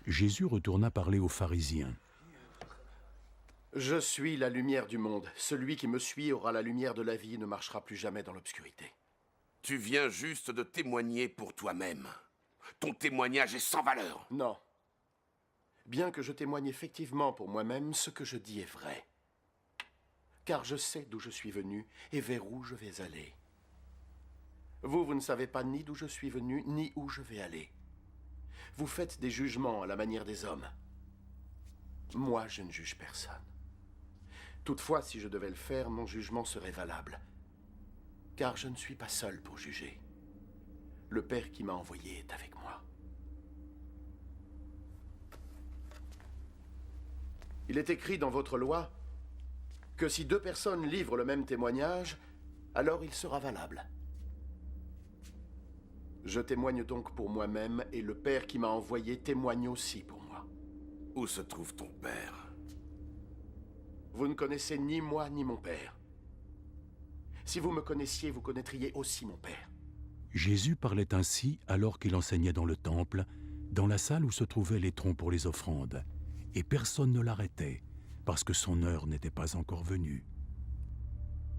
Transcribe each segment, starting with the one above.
Jésus retourna parler aux pharisiens. Je suis la lumière du monde. Celui qui me suit aura la lumière de la vie et ne marchera plus jamais dans l'obscurité. Tu viens juste de témoigner pour toi-même. Ton témoignage est sans valeur. Non. Bien que je témoigne effectivement pour moi-même, ce que je dis est vrai. Car je sais d'où je suis venu et vers où je vais aller. Vous ne savez pas ni d'où je suis venu, ni où je vais aller. Vous faites des jugements à la manière des hommes. Moi, je ne juge personne. Toutefois, si je devais le faire, mon jugement serait valable. Car je ne suis pas seul pour juger. Le Père qui m'a envoyé est avec moi. Il est écrit dans votre loi que si deux personnes livrent le même témoignage, alors il sera valable. Je témoigne donc pour moi-même et le Père qui m'a envoyé témoigne aussi pour moi. Où se trouve ton père? Vous ne connaissez ni moi ni mon Père. Si vous me connaissiez, vous connaîtriez aussi mon Père. Jésus parlait ainsi alors qu'il enseignait dans le temple, dans la salle où se trouvaient les troncs pour les offrandes, et personne ne l'arrêtait, parce que son heure n'était pas encore venue.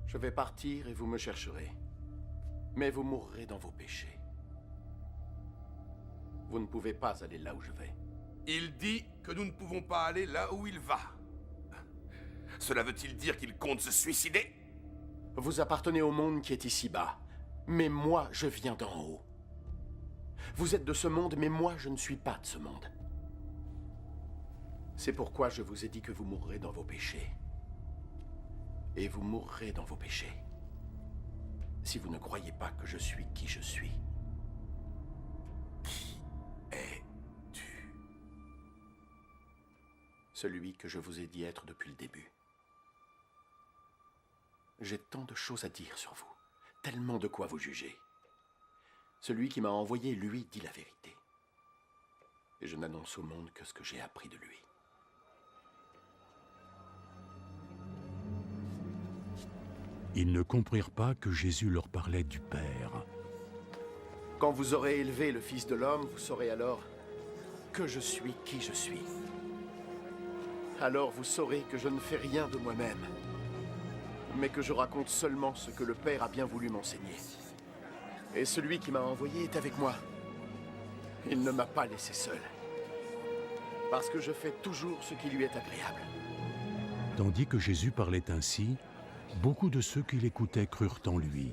Je vais partir et vous me chercherez. Mais vous mourrez dans vos péchés. Vous ne pouvez pas aller là où je vais. Il dit que nous ne pouvons pas aller là où il va. Cela veut-il dire qu'il compte se suicider? Vous appartenez au monde qui est ici-bas. Mais moi, je viens d'en haut. Vous êtes de ce monde, mais moi, je ne suis pas de ce monde. C'est pourquoi je vous ai dit que vous mourrez dans vos péchés. Et vous mourrez dans vos péchés. Si vous ne croyez pas que je suis qui je suis. Qui es-tu? Celui que je vous ai dit être depuis le début. J'ai tant de choses à dire sur vous. Tellement de quoi vous juger. Celui qui m'a envoyé, lui, dit la vérité. Et je n'annonce au monde que ce que j'ai appris de lui. Ils ne comprirent pas que Jésus leur parlait du Père. Quand vous aurez élevé le Fils de l'homme, vous saurez alors que je suis qui je suis. Alors vous saurez que je ne fais rien de moi-même, mais que je raconte seulement ce que le Père a bien voulu m'enseigner. Et celui qui m'a envoyé est avec moi. Il ne m'a pas laissé seul, parce que je fais toujours ce qui lui est agréable. Tandis que Jésus parlait ainsi, beaucoup de ceux qui l'écoutaient crurent en lui.